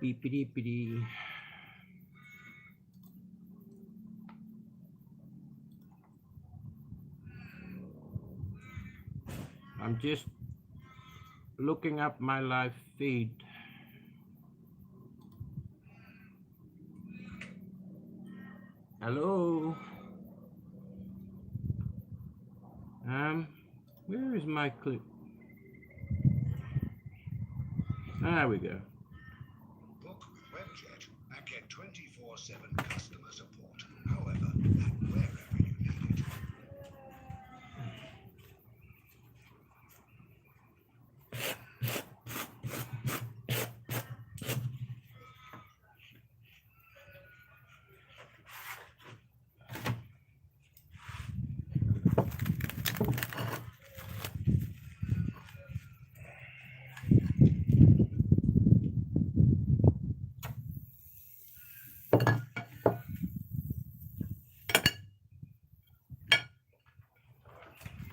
Beepity beepity. I'm just looking up my live feed. Hello. Where is my clip? There we go. Book with Webjet and get 24/7 customer support, however and wherever you need it.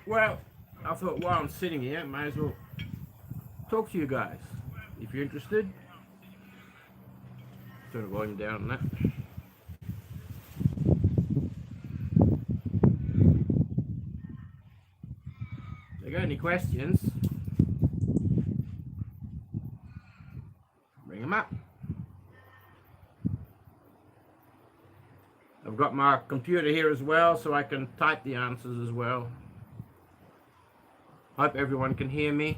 Well, I thought while I'm sitting here, I may as well talk to you guys. If you're interested, turn the volume down on that. If you got any questions, bring them up. I've got my computer here as well, so I can type the answers as well. Hope everyone can hear me.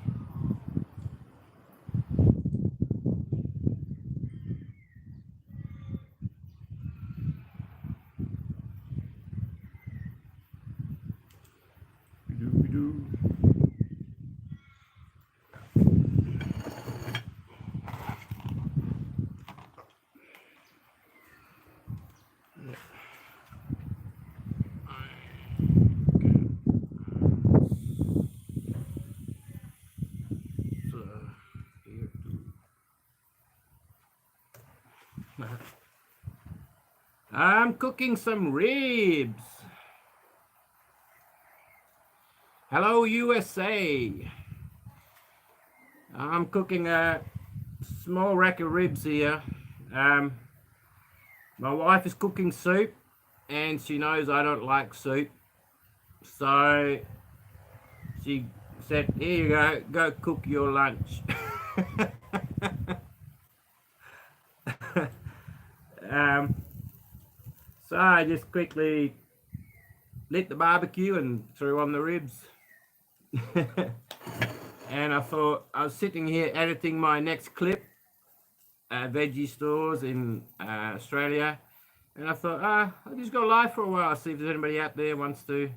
I'm cooking some ribs. Hello, USA. I'm cooking a small rack of ribs here. My wife is cooking soup, and she knows I don't like soup. So she said, here you go cook your lunch. So I just quickly lit the barbecue and threw on the ribs. And I thought, I was sitting here editing my next clip, veggie stores in Australia. And I thought, I'll just go live for a while, see if there's anybody out there who wants to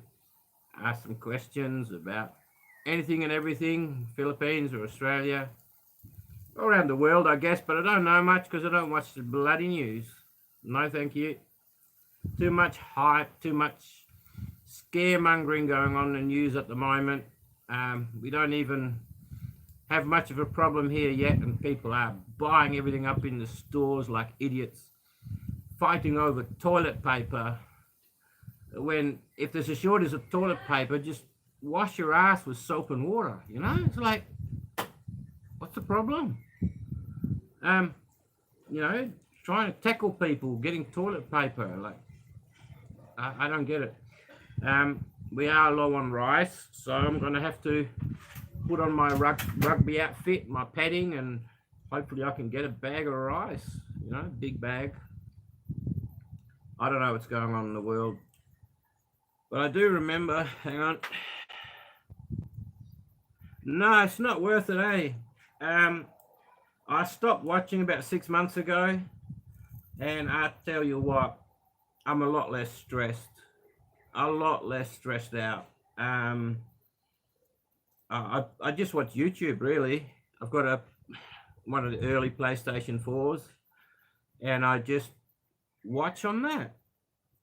ask some questions about anything and everything, Philippines or Australia, all around the world, I guess, but I don't know much because I don't watch the bloody news. No, thank you. Too much hype, too much scaremongering going on in the news at the moment. We don't even have much of a problem here yet, and people are buying everything up in the stores like idiots, fighting over toilet paper. When if there's a shortage of toilet paper, just wash your ass with soap and water. You know, it's like, what's the problem? You know, trying to tackle people getting toilet paper, like, I don't get it. We are low on rice, so I'm gonna have to put on my rugby outfit, my padding, and hopefully I can get a bag of rice, you know, big bag. I don't know what's going on in the world, but I do remember, hang on. No, it's not worth it, eh? I stopped watching about 6 months ago, and I tell you what, I'm a lot less stressed out. I just watch YouTube, really. I've got one of the early PlayStation 4s, and I just watch on that.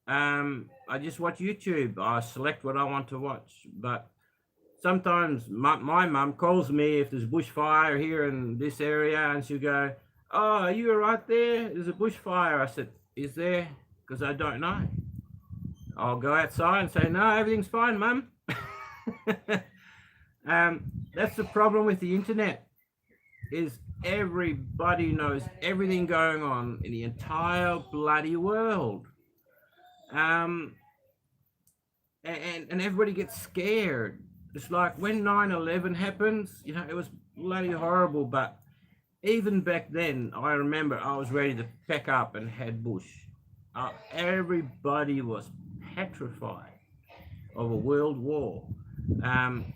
I just watch YouTube. I select what I want to watch, but sometimes my mum calls me if there's bushfire here in this area, and she'll go, "Oh, are you right there? There's a bushfire." I said, "Is there?" Because I don't know. I'll go outside and say, "No, everything's fine, Mum." That's the problem with the internet, is everybody knows everything going on in the entire bloody world. Um, and everybody gets scared. It's like when 9/11 happens, you know, it was bloody horrible. But even back then, I remember I was ready to pack up and head bush. Everybody was petrified of a world war. Um,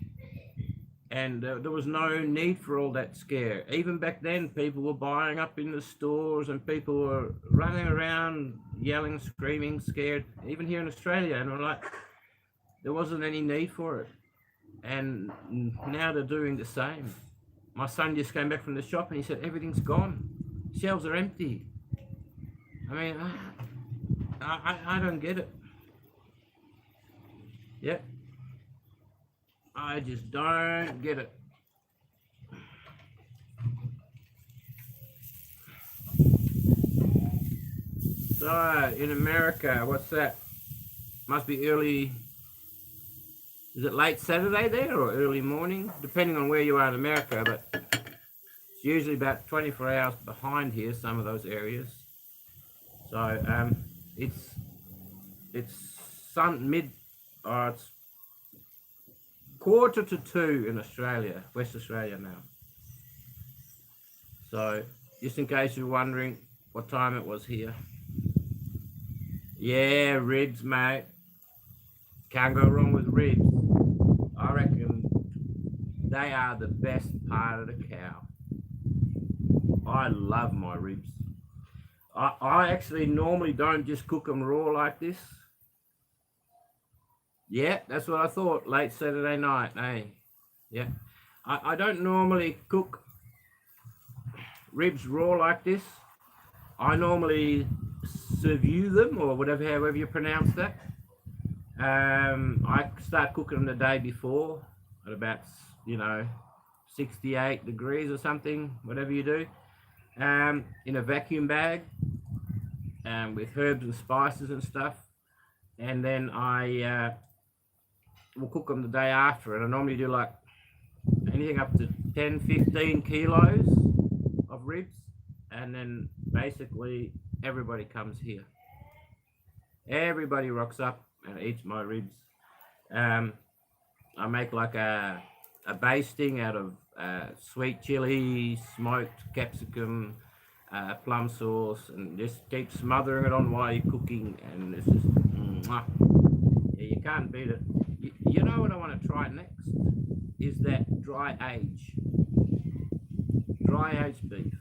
and there was no need for all that scare. Even back then, people were buying up in the stores and people were running around yelling, screaming, scared, even here in Australia. And I'm like, there wasn't any need for it. And now they're doing the same. My son just came back from the shop and he said, everything's gone. Shelves are empty. I mean, I don't get it. Yep. I just don't get it. So, in America, what's that? Must be early. Is it late Saturday there or early morning? Depending on where you are in America, but it's usually about 24 hours behind here, some of those areas. So, it's it's quarter to 2 in Australia, West Australia now. So, just in case you're wondering what time it was here. Yeah, ribs, mate. Can't go wrong with ribs. I reckon they are the best part of the cow. I love my ribs. I actually normally don't just cook them raw like this. Yeah, that's what I thought. Late Saturday night, eh? Yeah. I don't normally cook ribs raw like this. I normally serve them or whatever, however you pronounce that. I start cooking them the day before at about, 68 degrees or something, whatever you do, in a vacuum bag, with herbs and spices and stuff. And then I will cook them the day after. And I normally do like anything up to 10, 15 kilos of ribs. And then basically everybody comes here. Everybody rocks up and eats my ribs. I make like a basting out of sweet chili, smoked capsicum, plum sauce, and just keep smothering it on while you're cooking. And it's just, yeah, you can't beat it. You know what I want to try next? Is that dry aged beef.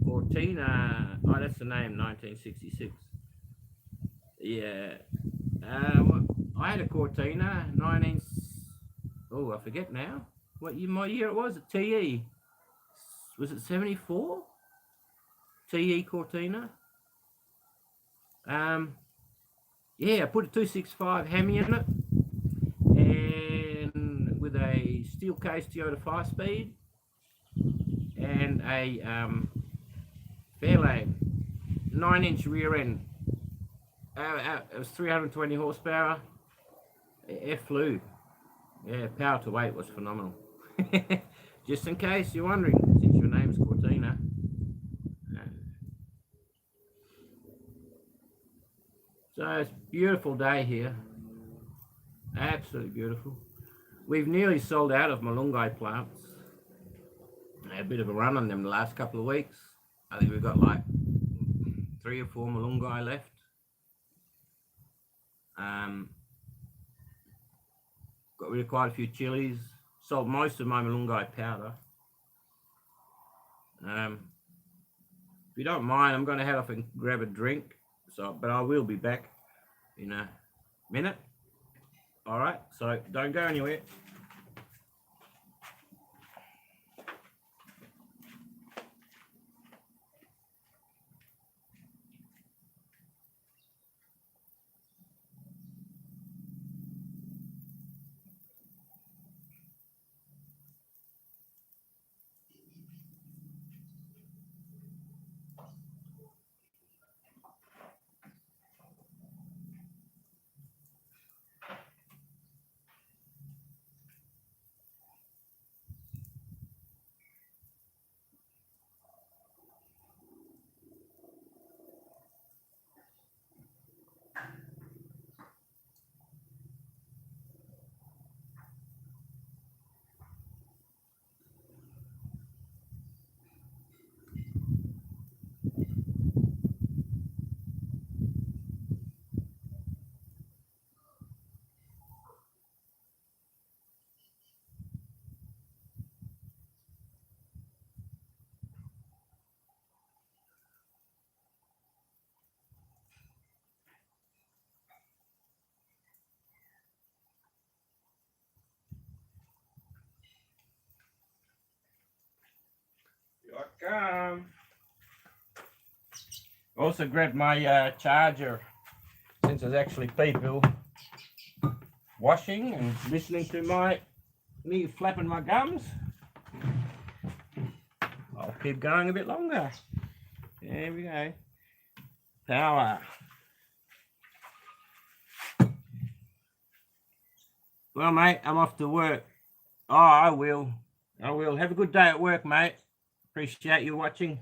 Cortina, oh, that's the name, 1966. Yeah. I had a Cortina, I forget now. What year it was? A TE. Was it 74? TE Cortina. Yeah, I put a 265 Hemi in it, and with a steel case Toyota 5-speed, and a Fairlane 9-inch rear end. It was 320 horsepower. It flew. Yeah, power to weight was phenomenal. Just in case you're wondering, since your name's Cortina. So it's a beautiful day here. Absolutely beautiful. We've nearly sold out of Malungai plants. I had a bit of a run on them the last couple of weeks. I think we've got like 3 or 4 Malungai left. Got rid of quite a few chilies. Sold most of my Malungai powder. If you don't mind, I'm going to head off and grab a drink. But I will be back in a minute. All right, so don't go anywhere. Come. Also grabbed my charger since there's actually people washing and listening to me flapping my gums. I'll keep going a bit longer. There we go. Power. Well, mate, I'm off to work. Oh, I will. Have a good day at work, mate. Appreciate you watching.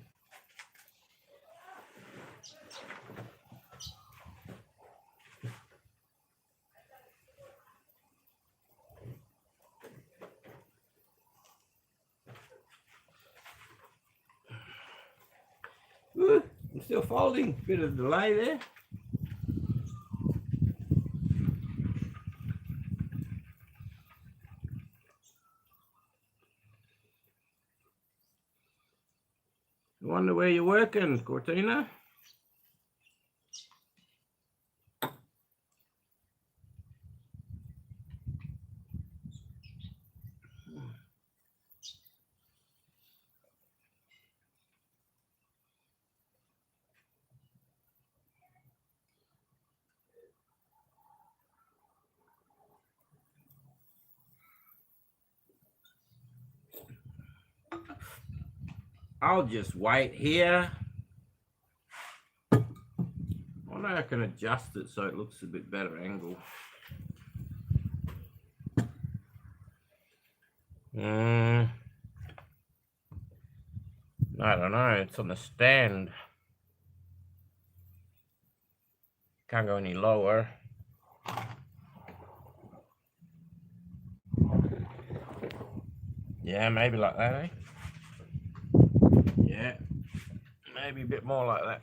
Ooh, I'm still folding. Bit of delay there. I wonder where you're working, Cortina. I'll just wait here. I wonder I can adjust it so it looks a bit better angle. I don't know, it's on the stand. Can't go any lower. Yeah, maybe like that, eh? Yeah, maybe a bit more like that.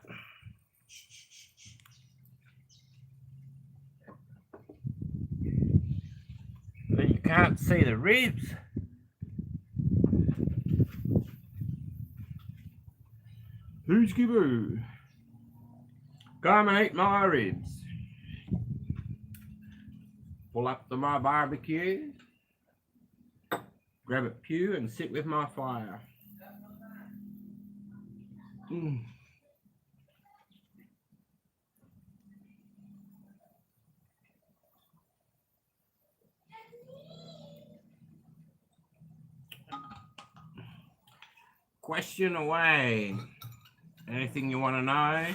But you can't see the ribs. Who's Gibbo? Come and eat my ribs. Pull up to my barbecue. Grab a pew and sit with my fire. Question away. Anything you want to know?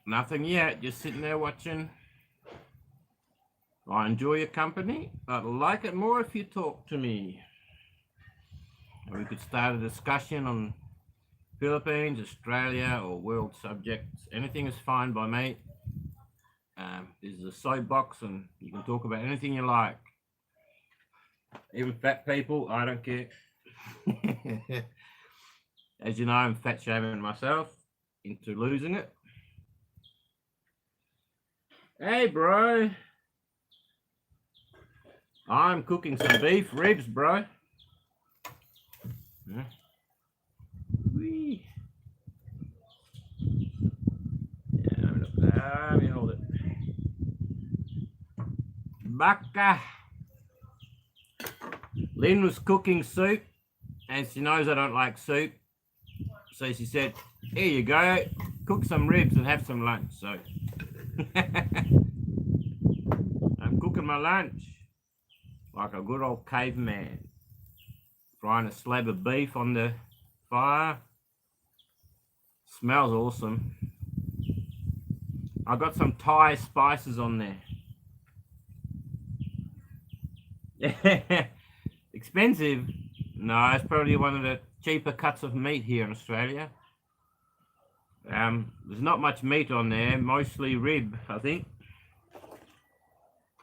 Nothing yet, just sitting there watching. I enjoy your company. I'd like it more if you talk to me. We could start a discussion on Philippines, Australia, or world subjects. Anything is fine by me. This is a soapbox and you can talk about anything you like. Even fat people, I don't care. As you know, I'm fat shaming myself into losing it. Hey, bro. I'm cooking some beef ribs, bro. Yeah. Whee. Yeah, let me hold it. Baka. Lyn was cooking soup, and she knows I don't like soup. So she said, here you go, cook some ribs and have some lunch. So I'm cooking my lunch like a good old caveman. Frying a slab of beef on the fire. Smells awesome. I got some Thai spices on there. Expensive? No, it's probably one of the cheaper cuts of meat here in Australia. There's not much meat on there, mostly rib, I think.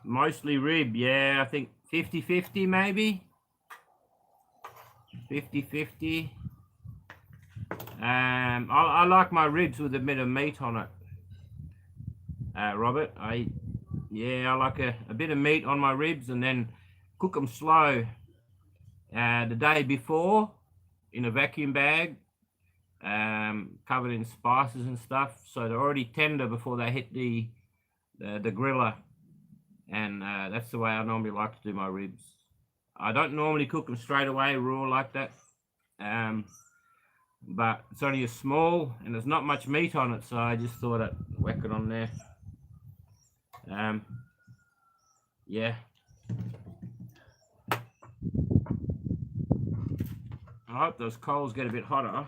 Mostly rib, yeah, I think 50-50 maybe. 50-50. I like my ribs with a bit of meat on it. Robert, I like a bit of meat on my ribs and then cook them slow. The day before in a vacuum bag, covered in spices and stuff, so they're already tender before they hit the griller, and that's the way I normally like to do my ribs. I don't normally cook them straight away raw like that. But it's only a small and there's not much meat on it, so I just thought I'd whack it on there. Yeah. I hope those coals get a bit hotter.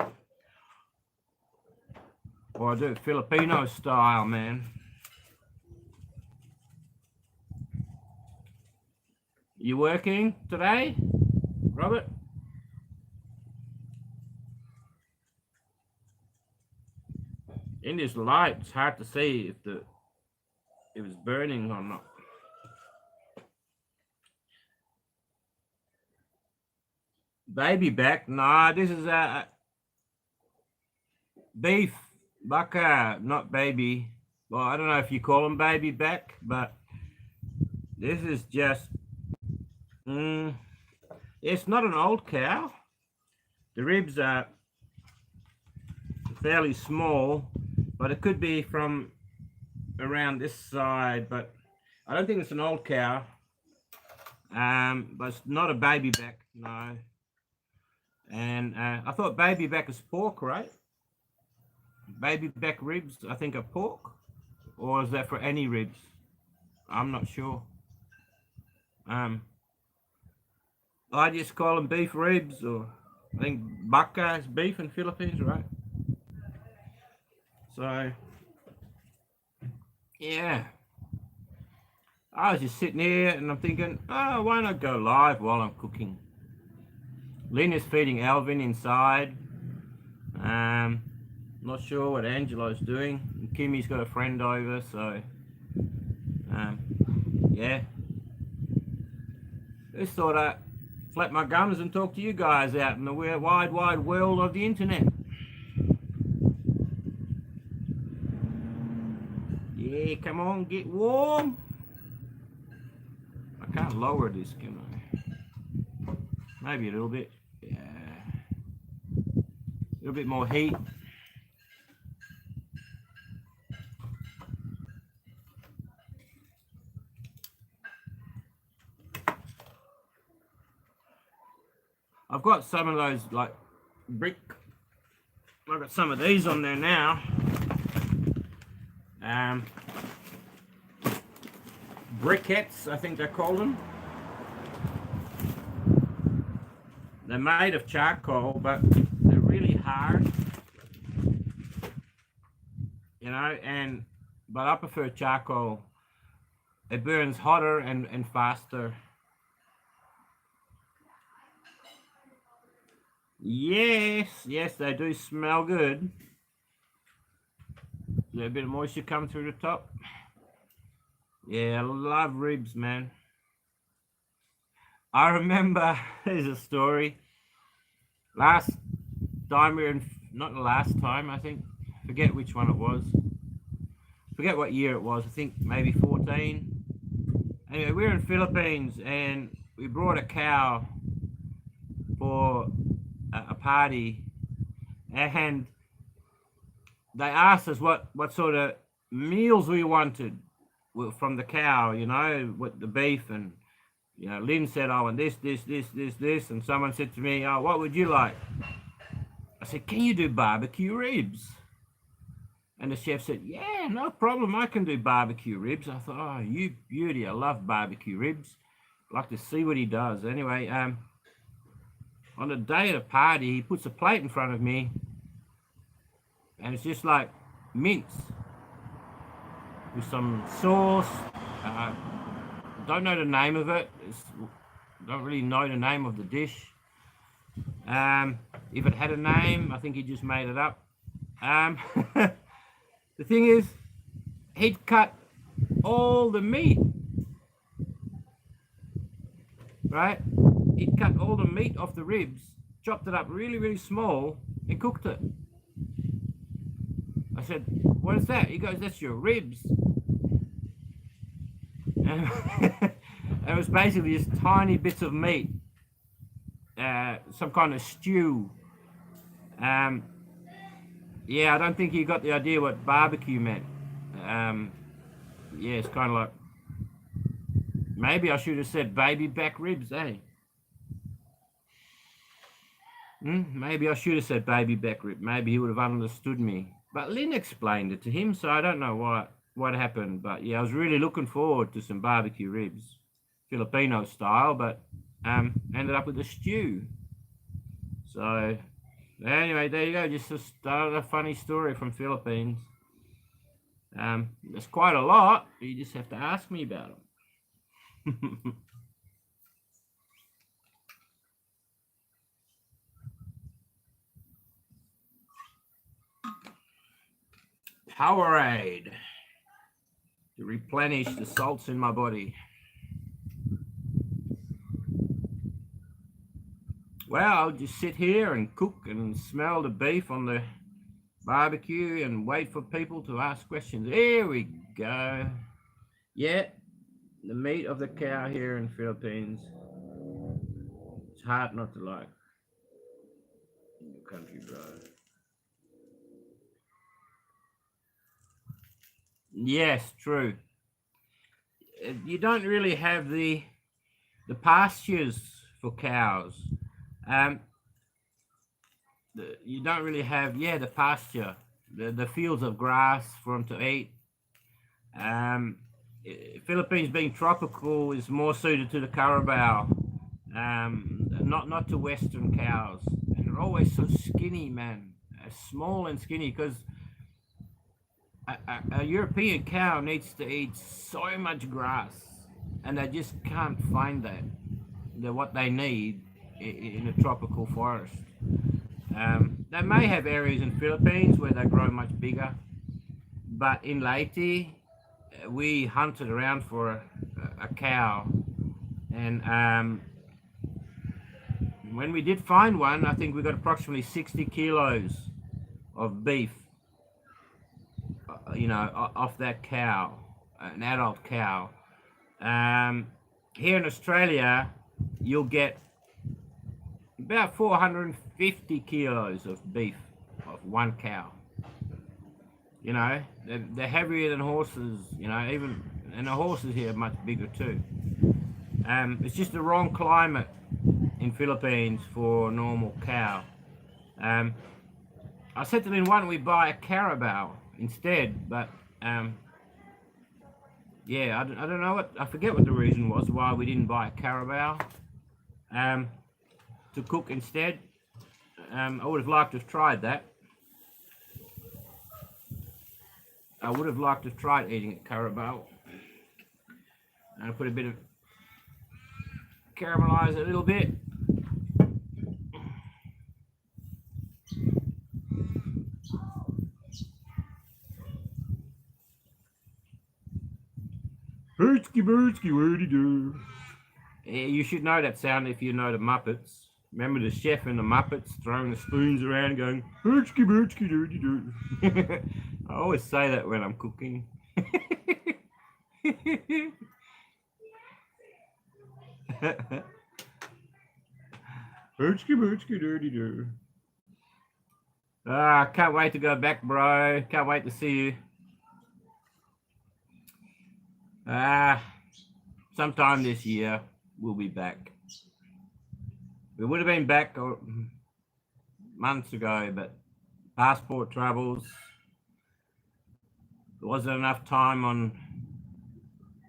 Or I do it Filipino style, man. You working today, Robert? In this light, it's hard to see if it was burning or not. Baby back? Nah, this is beef, baka, not baby. Well, I don't know if you call them baby back, but this is just, it's not an old cow. The ribs are fairly small, but it could be from around this side, but I don't think it's an old cow. But it's not a baby back, no. And I thought baby back is pork, right? Baby back ribs, I think, are pork. Or is that for any ribs? I'm not sure. I just call them beef ribs, or I think baka is beef in Philippines, right? So, yeah. I was just sitting here and I'm thinking, oh, why not go live while I'm cooking? Lyn is feeding Alvin inside. Not sure what Angelo's doing. And Kimmy's got a friend over, so yeah. Just thought I'd flap my gums and talk to you guys out in the wide, wide world of the internet. Yeah, come on, get warm. I can't lower this, can I? Maybe a little bit. Yeah. A little bit more heat. I've got some of those like brick. I've got some of these on there now. Briquettes, I think they call them. They're made of charcoal, but they're really hard. You know, but I prefer charcoal. It burns hotter and faster. Yes, they do smell good. A bit of moisture come through the top. Yeah, I love ribs, man. I remember, there's a story. Last time we were in, not the last time, I think. Forget which one it was. Forget what year it was. I think maybe 14. Anyway, we were in Philippines and we brought a cow for a party, and they asked us what sort of meals we wanted from the cow, you know, with the beef. And you know, Lyn said, I want this, and someone said to me, oh, what would you like? I said, can you do barbecue ribs? And the chef said, yeah, no problem, I can do barbecue ribs. I thought, oh, you beauty, I love barbecue ribs. I'd like to see what he does. Anyway, on the day of the party, he puts a plate in front of me, and it's just like mince with some sauce. Don't know the name of it. Don't really know the name of the dish. If it had a name, I think he just made it up. The thing is, he'd cut all the meat, right? He'd cut all the meat off the ribs, chopped it up really, really small, and cooked it. I said, what is that? He goes, that's your ribs. And it was basically just tiny bits of meat, some kind of stew. Yeah, I don't think he got the idea what barbecue meant. Yeah, it's kind of like, maybe I should have said baby back ribs, eh? Maybe I should have said baby back rib. Maybe he would have understood me. But Lyn explained it to him, so I don't know what happened. But yeah, I was really looking forward to some barbecue ribs, Filipino style, but ended up with a stew. So anyway, there you go. Just started a funny story from Philippines. There's quite a lot. You just have to ask me about them. Powerade to replenish the salts in my body. Well, I'll just sit here and cook and smell the beef on the barbecue and wait for people to ask questions. Here we go. Yeah, the meat of the cow here in Philippines. It's hard not to like in your country, bro. Yes, true. You don't really have the pastures for cows. You don't really have the pasture, the fields of grass for them to eat. Philippines being tropical is more suited to the carabao, not to Western cows, and they're always so skinny, man, small and skinny because. A European cow needs to eat so much grass, and they just can't find that. What they need in a tropical forest. They may have areas in Philippines where they grow much bigger, but in Leyte, we hunted around for a cow, and when we did find one, I think we got approximately 60 kilos of beef. Off that cow, an adult cow. Here in Australia, you'll get about 450 kilos of beef of one cow. They're heavier than horses, and the horses here are much bigger too. It's just the wrong climate in Philippines for a normal cow. I said to them, why don't we buy a carabao instead? But I don't know I forget what the reason was why we didn't buy a carabao to cook instead. I would have liked to have tried that. I would have liked to have tried eating a carabao. And I put a bit of caramelize it a little bit. Birdsky, birdsky, where'd go? Yeah, you should know that sound if you know the Muppets. Remember the chef in the Muppets throwing the spoons around and going, birdsky, birdsky, dirty do. I always say that when I'm cooking. Birdsky, birdsky, dirty do. Can't wait to go back, bro. Can't wait to see you. Sometime this year we'll be back. We would have been back months ago, but passport troubles. There wasn't enough time on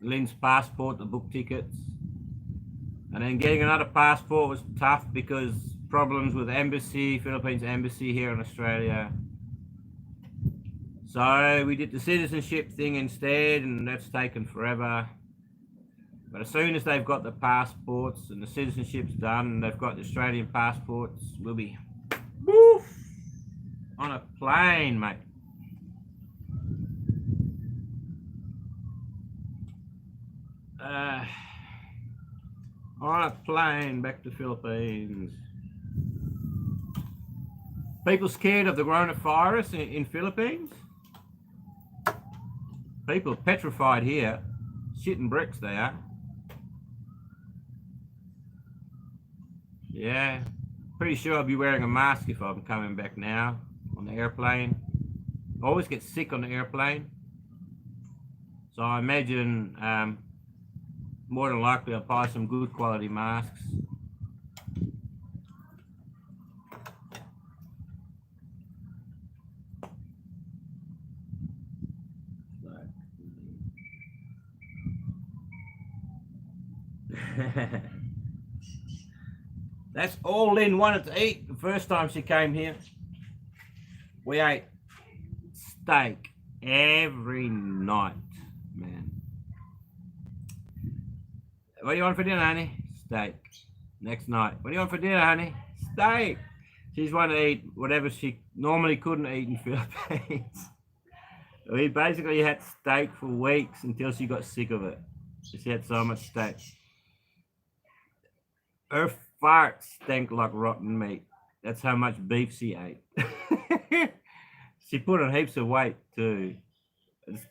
Lyn's passport to book tickets. And then getting another passport was tough because problems with Philippines embassy here in Australia. So we did the citizenship thing instead, and that's taken forever. But as soon as they've got the passports and the citizenship's done, and they've got the Australian passports, we'll be woof, on a plane, mate. On a plane back to Philippines. People scared of the coronavirus in Philippines? People are petrified here. Shitting bricks they are. Yeah. Pretty sure I'll be wearing a mask if I'm coming back now on the airplane. I always get sick on the airplane. So I imagine more than likely I'll buy some good quality masks. That's all Lyn wanted to eat the first time she came here. We ate steak every night, man. What do you want for dinner, honey? Steak. Next night. What do you want for dinner, honey? Steak. She's wanted to eat whatever she normally couldn't eat in Philippines. We basically had steak for weeks until she got sick of it. She had so much steak. Her farts stank like rotten meat. That's how much beef she ate. She put on heaps of weight too.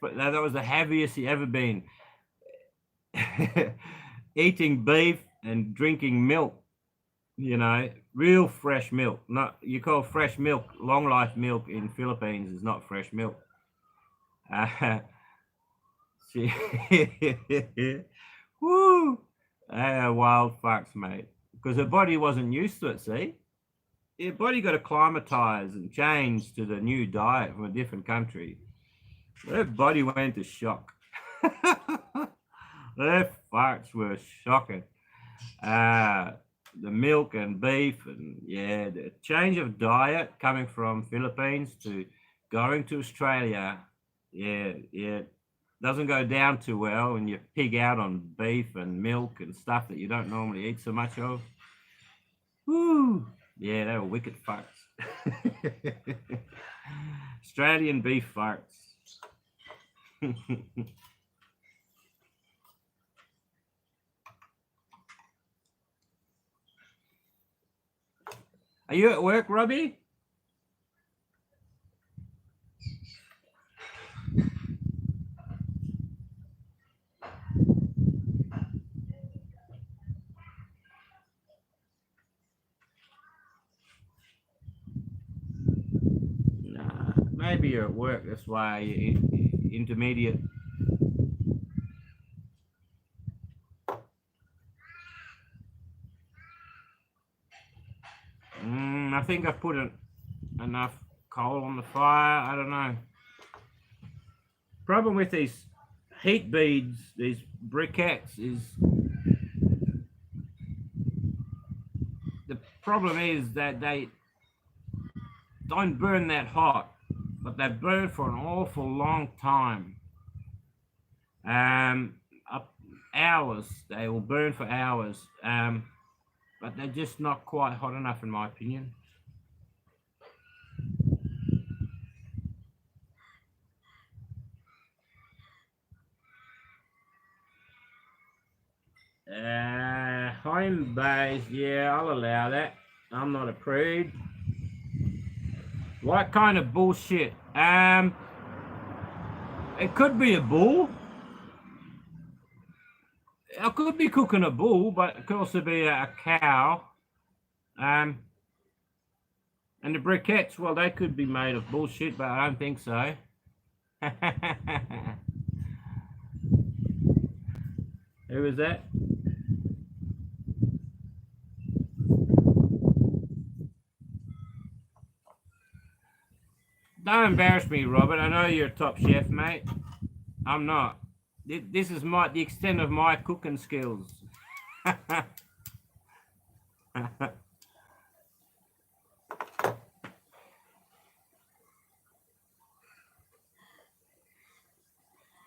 That was the heaviest she ever been. Eating beef and drinking milk, you know, real fresh milk. Not you call fresh milk, long life milk in Philippines is not fresh milk. She, woo, wild fucks, mate. Because her body wasn't used to it. See, your body got to acclimatize and change to the new diet from a different country. Her body went into shock. Their farts were shocking. The milk and beef and yeah, the change of diet coming from Philippines to going to Australia, yeah, doesn't go down too well when you pig out on beef and milk and stuff that you don't normally eat so much of. Woo! Yeah, they were wicked farts. Australian beef farts. Are you at work, Robbie? Nah, maybe you're at work. That's why you're intermediate. I think I put enough coal on the fire. I don't know. Problem with these heat beads, these briquettes, is the problem is that they don't burn that hot, but they burn for an awful long time. Up hours. They will burn for hours. But they're just not quite hot enough, in my opinion. Home base, yeah, I'll allow that. I'm not a prude. What kind of bullshit? It could be a bull. I could be cooking a bull, but it could also be a cow. And the briquettes, well, they could be made of bullshit, but I don't think so. Who was that? Don't embarrass me, Robert. I know you're a top chef, mate. I'm not. This is the extent of my cooking skills.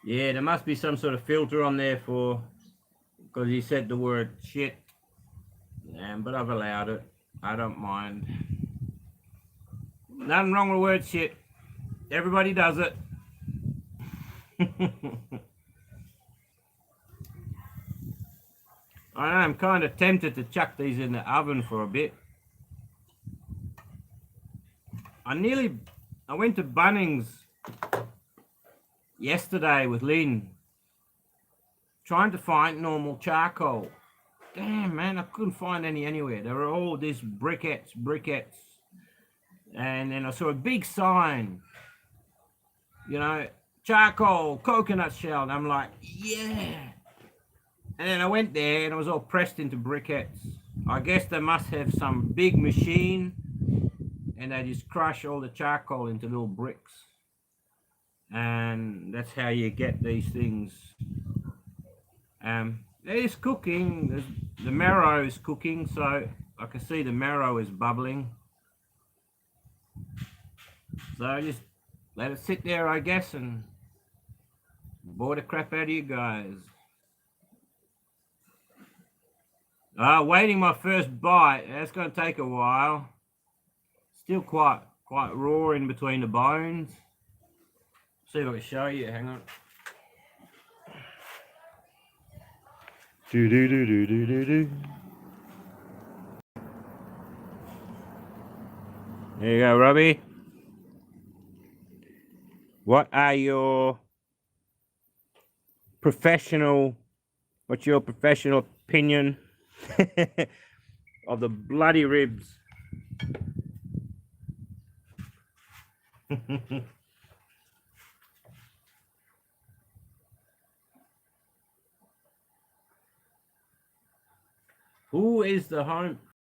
Yeah, there must be some sort of filter on there because he said the word shit. But I've allowed it. I don't mind. Nothing wrong with the word shit. Everybody does it. I'm kind of tempted to chuck these in the oven for a bit. I went to Bunnings yesterday with Lyn, trying to find normal charcoal. Damn, man, I couldn't find any anywhere. There were all these briquettes. And then I saw a big sign, charcoal, coconut shell. And I'm like, yeah. And then I went there and it was all pressed into briquettes. I guess they must have some big machine and they just crush all the charcoal into little bricks. And that's how you get these things. It's cooking. The marrow is cooking, so I can see the marrow is bubbling. So I just let it sit there, I guess, and bore the crap out of you guys. Waiting my first bite. That's going to take a while. Still quite raw in between the bones. See if I can show you. Hang on. Do. There you go, Robbie. What's your professional opinion of the bloody ribs?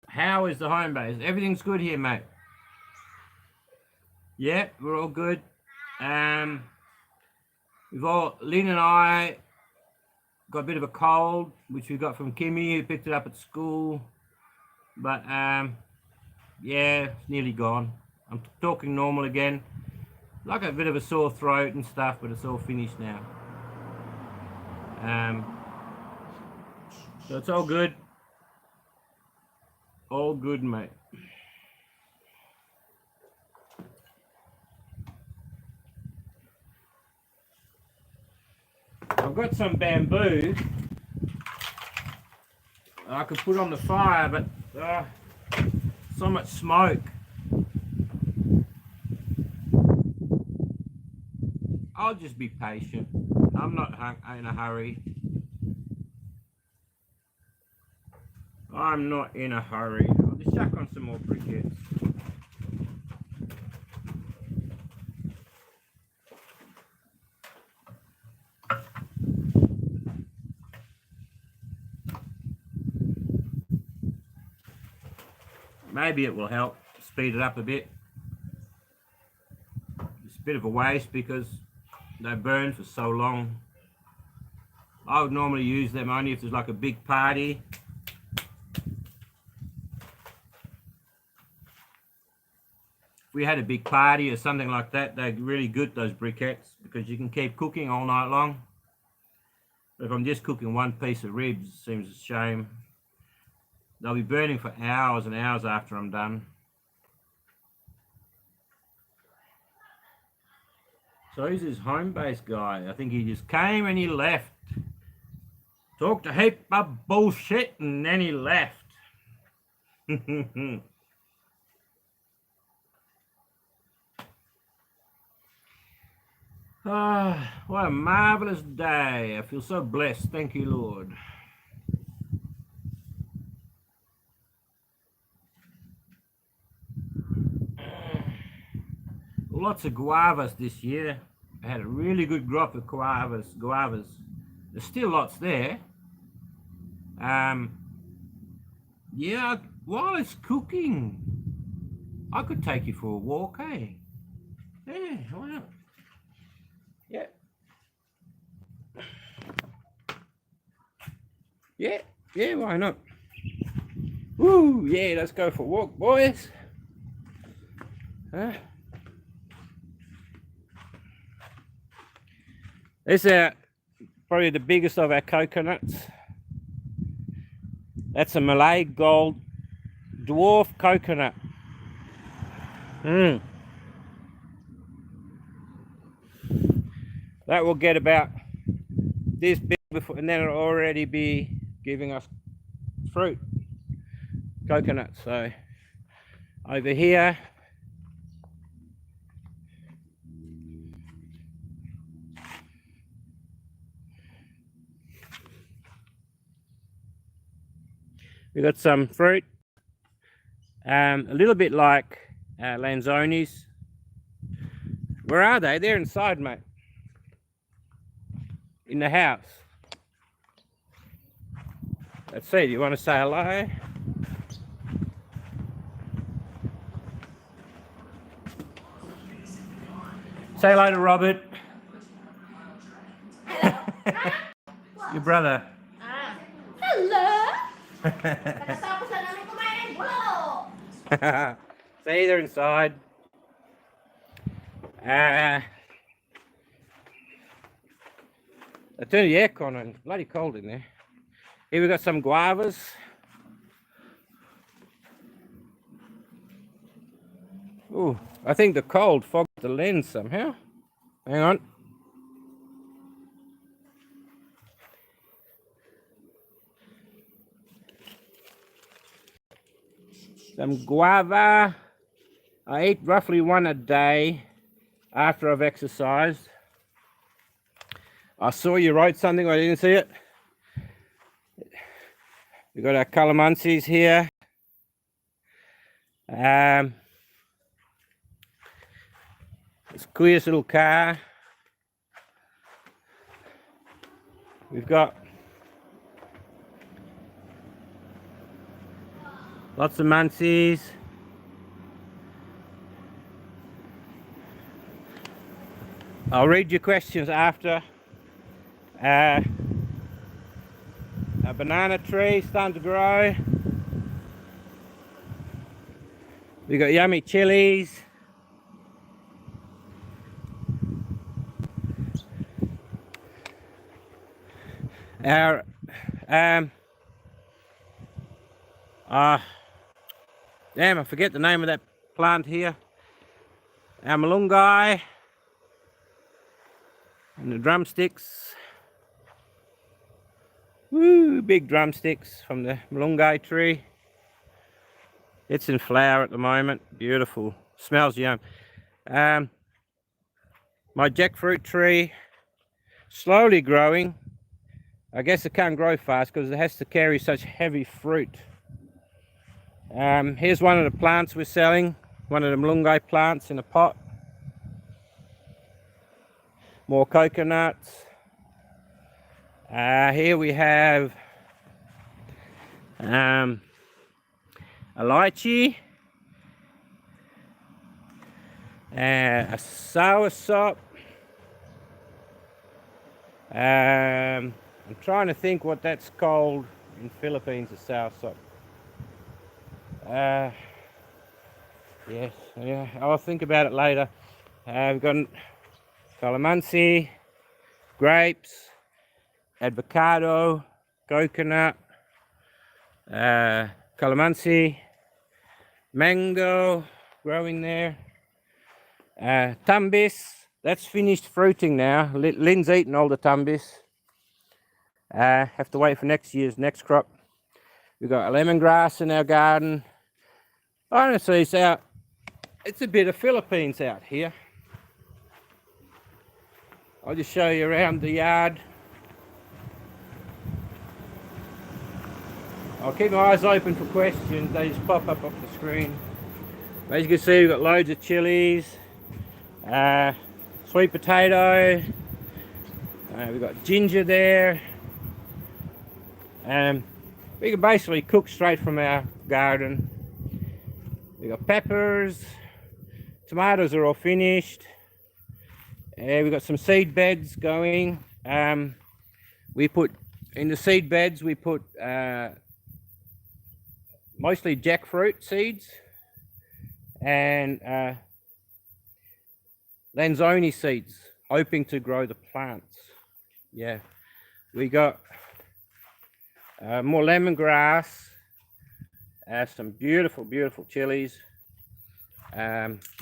How is the home base? Everything's good here, mate. Yeah, we're all good. Lyn and I got a bit of a cold, which we got from Kimmy, who picked it up at school. But yeah, it's nearly gone. I'm talking normal again. Like a bit of a sore throat and stuff, but it's all finished now. So it's all good. All good, mate. I've got some bamboo I could put on the fire, but so much smoke. I'll just be patient. I'm not in a hurry. I'm not in a hurry. I'll just chuck on some more briquettes. Maybe it will help speed it up a bit. It's a bit of a waste because they burn for so long. I would normally use them only if there's like a big party. If we had a big party or something like that, they're really good, those briquettes, because you can keep cooking all night long. But if I'm just cooking one piece of ribs, it seems a shame. They'll be burning for hours and hours after I'm done. So who's this home-based guy? I think he just came and he left. Talked a heap of bullshit and then he left. What a marvelous day. I feel so blessed. Thank you, Lord. Lots of guavas this year. I had a really good crop of guavas. There's still lots there. Yeah, while it's cooking, I could take you for a walk, hey? Yeah, why not? Yeah. Yeah, why not? Woo, yeah, let's go for a walk, boys. This is probably the biggest of our coconuts. That's a Malay Gold dwarf coconut. That will get about this big before, and then it'll already be giving us fruit, coconuts. So over here, we got some fruit, a little bit like lanzonis. Where are they? They're inside, mate. In the house. Let's see, do you want to say hello? Say hello to Robert. Your brother. Pagkatapos na namin kumain, bulalo! See, they're inside. I turned the aircon on. It's bloody cold in there. Here we got some guavas. Ooh, I think the cold fogged the lens somehow. Hang on. Some guava. I eat roughly one a day after I've exercised. I saw you wrote something, I didn't see it. We've got our calamansis here. It's Kuya's little car. We've got lots of mansis. I'll read your questions after. A banana tree starting to grow. We got yummy chilies. Our damn, I forget the name of that plant here. Our malungai and the drumsticks. Woo, big drumsticks from the malungai tree. It's in flower at the moment. Beautiful. Smells yum. My jackfruit tree, slowly growing. I guess it can't grow fast because it has to carry such heavy fruit. Here's one of the plants we're selling. One of the malungai plants in a pot. More coconuts. Here we have a lychee, a soursop. I'm trying to think what that's called in Philippines, a soursop. Yes, yeah, I'll think about it later. We've got calamansi, grapes, avocado, coconut, calamansi, mango growing there, tumbis. That's finished fruiting now. Lyn's eaten all the tumbis. Have to wait for next year's next crop. We've got a lemongrass in our garden. Honestly, it's a bit of Philippines out here. I'll just show you around the yard. I'll keep my eyes open for questions. They just pop up off the screen. As you can see, we've got loads of chilies, sweet potato. We've got ginger there. We can basically cook straight from our garden. We've got peppers. Tomatoes are all finished. We've got some seed beds going. We put in the seed beds, we put mostly jackfruit seeds and lanzoni seeds, hoping to grow the plants. Yeah, we got more lemongrass, some beautiful, beautiful chilies.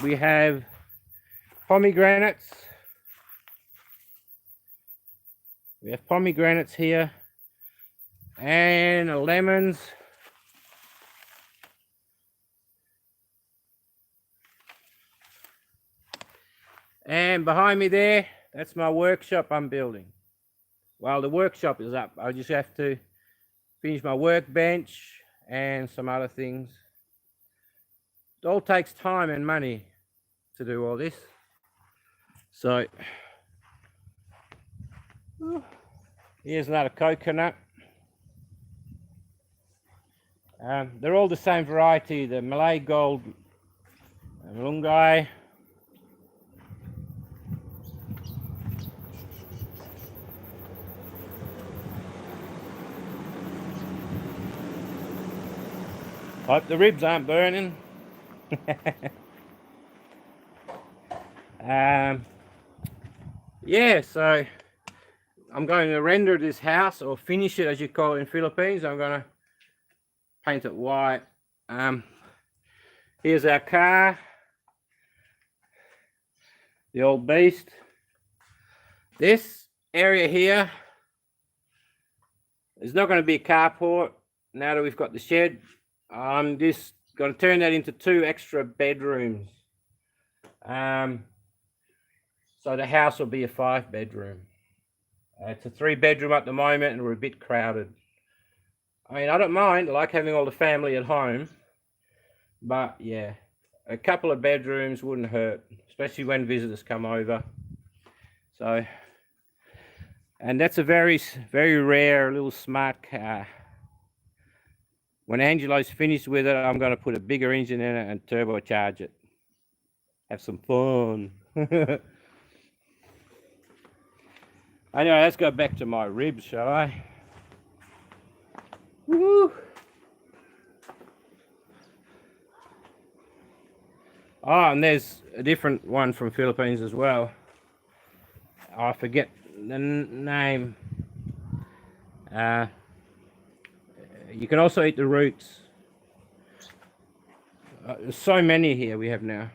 We have pomegranates. We have pomegranates here and lemons. And behind me there, that's my workshop I'm building. Well, the workshop is up. I just have to finish my workbench and some other things. It all takes time and money to do all this. So, here's another coconut. They're all the same variety, the Malay Gold Malungai. Hope the ribs aren't burning. Yeah, so I'm going to render this house, or finish it as you call it in Philippines. I'm going to paint it white. Here's our car, the old beast. This area here is not going to be a carport now that we've got the shed. I'm just going to turn that into 2 extra bedrooms. So the house will be a 5-bedroom. It's a 3-bedroom at the moment, and we're a bit crowded. I mean, I don't mind. I like having all the family at home. But yeah, a couple of bedrooms wouldn't hurt, especially when visitors come over. So, and that's a very, very rare little smart car. When Angelo's finished with it, I'm going to put a bigger engine in it and turbocharge it. Have some fun. Anyway, let's go back to my ribs, shall I? Woo! Oh, and there's a different one from Philippines as well. I forget the name. You can also eat the roots. There's so many here we have now.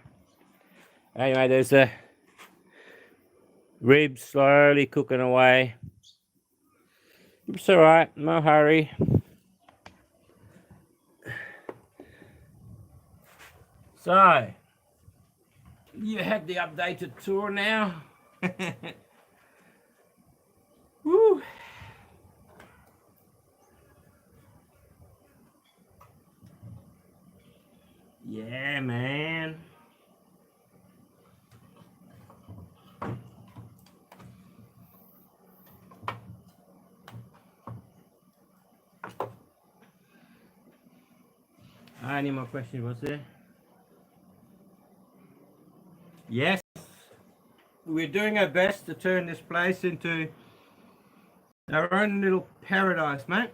Anyway, there's the ribs slowly cooking away. It's all right, no hurry. So, you had the updated tour now. Woo. Yeah, man. Any more questions? What's there? Yes, we're doing our best to turn this place into our own little paradise, mate.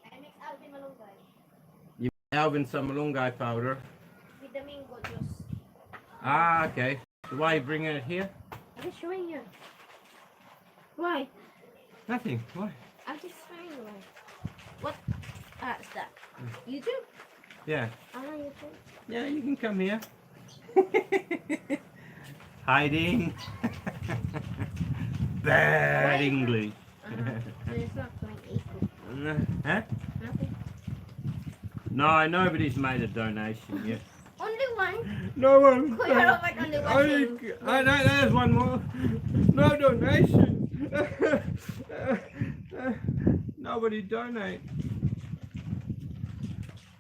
I mix Alvin Malunggay You Alvin some malunggay powder. with the mango juice. Ah, okay. So why are you bringing it here? I'm just showing you. Why? Nothing. Why? I'm just showing you why. What? Is that? YouTube? Yeah. YouTube. Yeah, you can come here. Hiding. Bad English. So it's not going equal. Huh? Nothing. No, nobody's made a donation yet. Only one. No one. Kuya Robert only watching. I know there's one more. No donation. Nobody donate.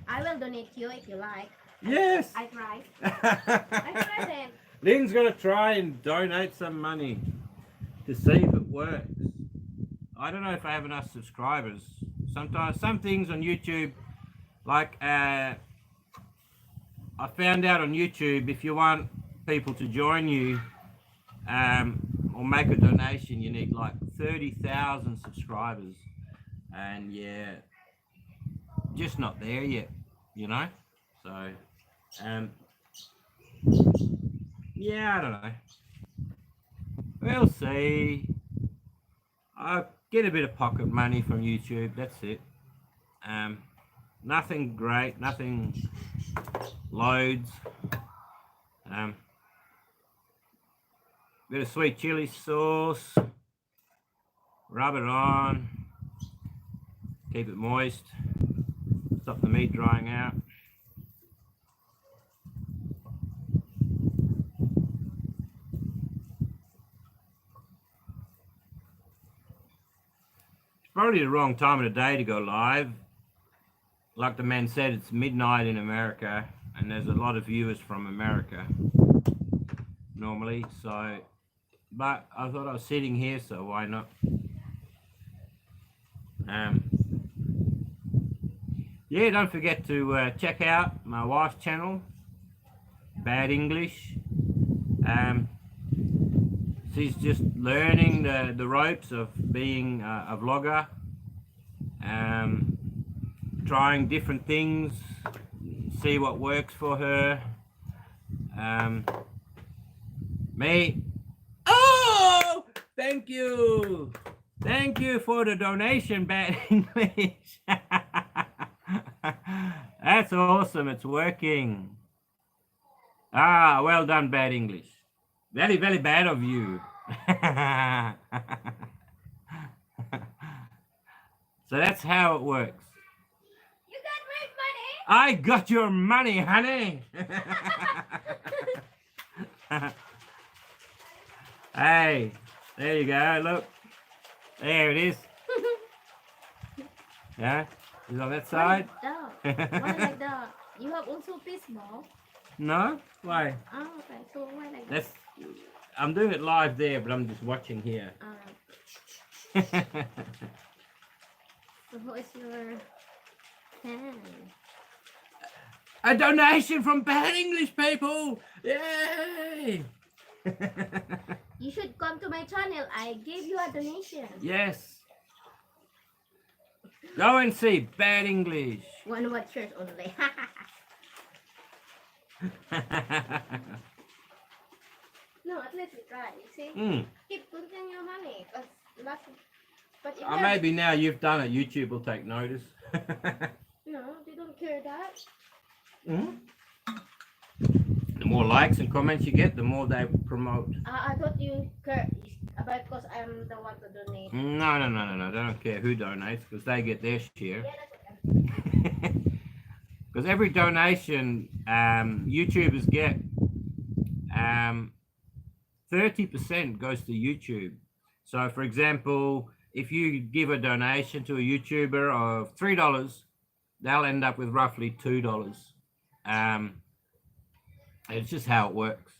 I will donate to you if you like. Yes. I tried. I tried it. Lyn's gonna try and donate some money to see if it works. I don't know if I have enough subscribers. Sometimes some things on YouTube, like I found out on YouTube, if you want people to join you or make a donation, you need like 30,000 subscribers, and yeah, just not there yet, you know. So yeah, I don't know. We'll see. I'll get a bit of pocket money from YouTube, that's it. Nothing great, nothing loads. Bit of sweet chili sauce. Rub it on. Keep it moist. Stop the meat drying out. Probably the wrong time of the day to go live. Like the man said, it's midnight in America, and there's a lot of viewers from America normally. So, but I thought I was sitting here, so why not? Yeah, don't forget to check out my wife's channel, Bad English. She's just learning the ropes of being a vlogger, trying different things, see what works for her. Me. Oh, thank you for the donation, Bad English. That's awesome. It's working. Ah, well done, Bad English. Very, very bad of you. So that's how it works. You got my money. I got your money, honey. Hey, there you go. Look, there it is. Yeah, is on that side. Why like that? You have also this small. No, why? Oh, okay. So why like that? That's. I'm doing it live there, but I'm just watching here. So who is your fan? A donation from Bad English people! Yay! You should come to my channel. I gave you a donation. Yes. Go and see Bad English. One watchers only. No, at least we try. You see? Keep putting your money. But if Maybe now you've done it, YouTube will take notice. No, they don't care that. The more likes and comments you get, the more they promote. I thought you care about because I'm the one to donate. No. They don't care who donates because they get their share. Yeah, that's okay. Because every donation YouTubers get, 30% goes to YouTube. So, for example, if you give a donation to a YouTuber of $3, they'll end up with roughly $2. It's just how it works.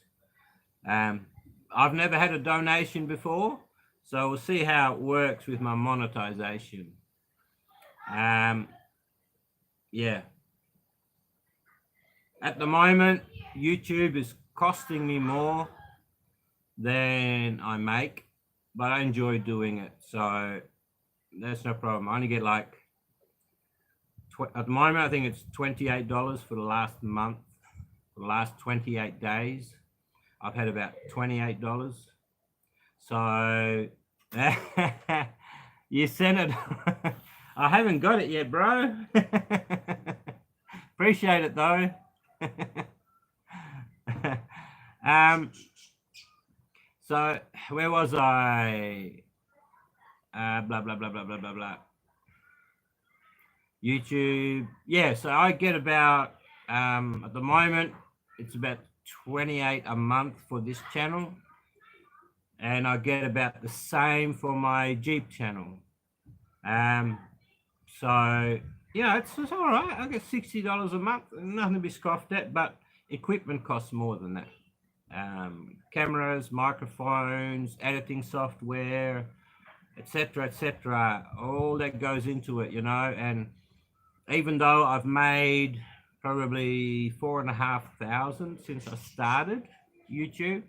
I've never had a donation before, so we'll see how it works with my monetization. Yeah. At the moment, YouTube is costing me more than I make, but I enjoy doing it, so that's no problem. I only get like, at the moment, I think it's $28 for the last month. For the last 28 days, I've had about $28. So, you sent it. I haven't got it yet, bro. Appreciate it though. So where was I? Blah blah blah blah blah blah blah. YouTube. Yeah, so I get about at the moment it's about 28 a month for this channel, and I get about the same for my Jeep channel. So yeah, it's all right. I get $60 a month, nothing to be scoffed at, but equipment costs more than that. Cameras, microphones, editing software, etc., all that goes into it, you know. And even though I've made probably 4,500 since I started YouTube,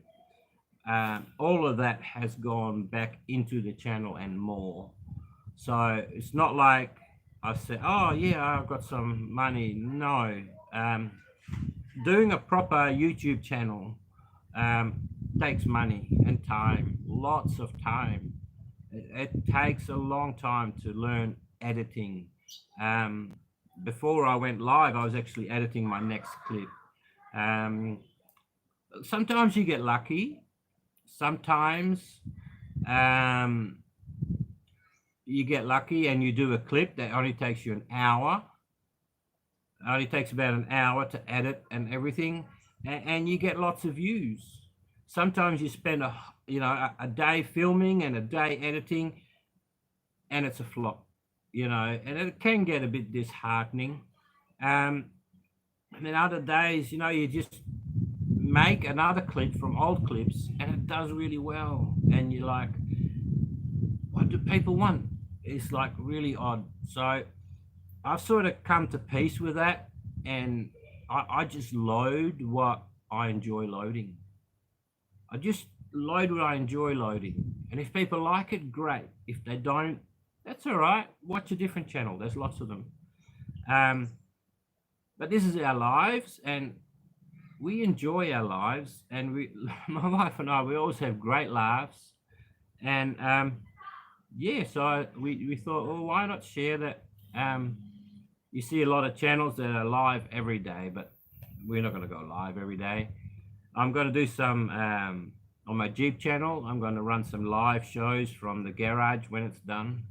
all of that has gone back into the channel and more. So it's not like I said, oh yeah, I've got some money. No, doing a proper YouTube channel takes money and time, lots of time. It takes a long time to learn editing. Before I went live, I was actually editing my next clip. Sometimes you get lucky. Sometimes you get lucky and you do a clip that only takes you an hour. It only takes about an hour to edit and everything, and you get lots of views. Sometimes you spend a day filming and a day editing, and it's a flop, and it can get a bit disheartening. And then other days, you just make another clip from old clips and it does really well, and you're like, what do people want? It's like really odd. So I've sort of come to peace with that, and I just load what I enjoy loading. I just load what I enjoy loading, and if people like it, great. If they don't, that's all right. Watch a different channel. There's lots of them. But this is our lives, and we enjoy our lives, and we, my wife and I, we always have great laughs, and yeah, so we thought, well, why not share that? You see a lot of channels that are live every day, but we're not going to go live every day. I'm going to do some on my Jeep channel. I'm going to run some live shows from the garage when it's done.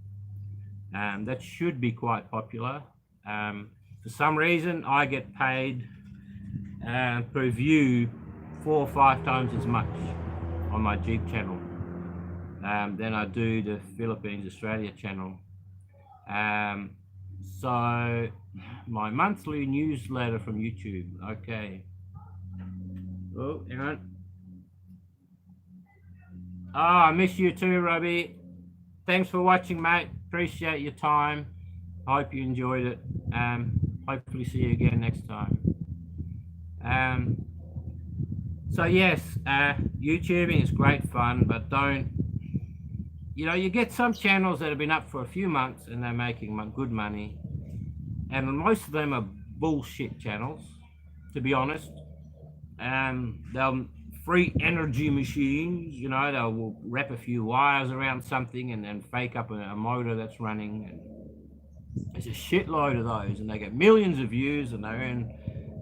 That should be quite popular. For some reason, I get paid per view 4 or 5 times as much on my Jeep channel than I do the Philippines Australia channel. So my monthly newsletter from YouTube. Okay. Oh, hang on. Oh, I miss you too, Robbie. Thanks for watching, mate. Appreciate your time. Hope you enjoyed it. Hopefully see you again next time. So yes, YouTubing is great fun, but don't, you know, you get some channels that have been up for a few months and they're making good money, and most of them are bullshit channels, to be honest. They'll free energy machines, you know, they'll wrap a few wires around something and then fake up a motor that's running, and there's a shitload of those, and they get millions of views and they earn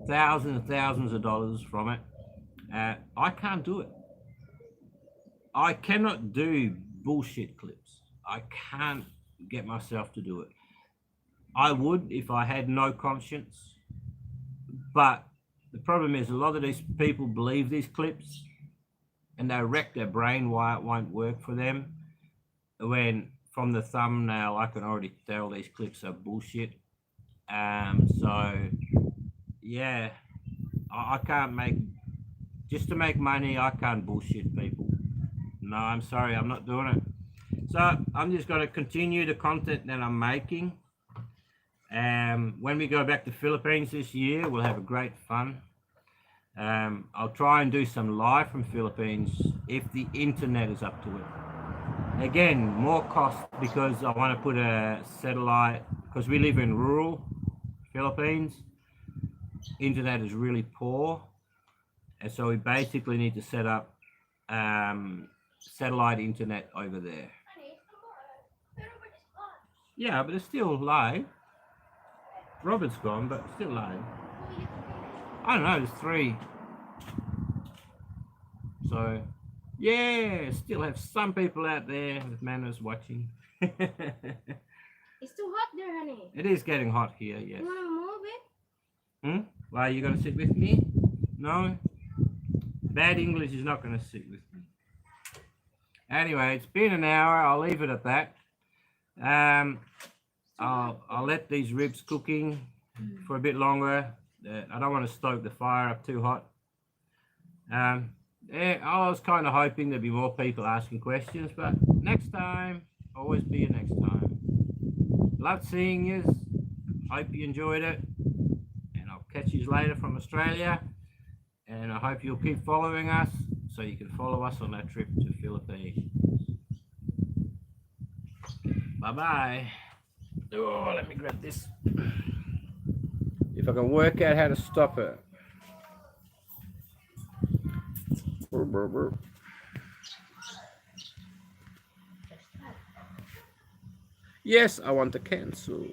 thousands and thousands of dollars from it. I can't do it. I cannot do bullshit clips. I can't get myself to do it. I would if I had no conscience, but the problem is a lot of these people believe these clips and they wreck their brain why it won't work for them, when from the thumbnail I can already tell these clips are bullshit. So yeah, I can't make, just to make money, I can't bullshit people. No, I'm sorry, I'm not doing it. So I'm just going to continue the content that I'm making. When we go back to Philippines this year, we'll have a great fun. I'll try and do some live from Philippines if the internet is up to it. Again, more cost because I want to put a satellite, because we live in rural Philippines. Internet is really poor, and so we basically need to set up satellite internet over there. Yeah, but it's still live. Robert's gone, but still live. I don't know, there's 3. So, yeah, still have some people out there with manners watching. It's too hot there, honey. It is getting hot here, yes. You want to move it? Why, are you going to sit with me? No? Bad English is not going to sit with me. Anyway, it's been an hour. I'll leave it at that. I'll let these ribs cooking for a bit longer. I don't want to stoke the fire up too hot. Yeah, I was kind of hoping there'd be more people asking questions, but next time, always be a next time. Love seeing you. Hope you enjoyed it, and I'll catch you later from Australia. And I hope you'll keep following us so you can follow us on our trip to Philippines. Bye-bye. Oh, let me grab this. If I can work out how to stop it. Yes, I want to cancel.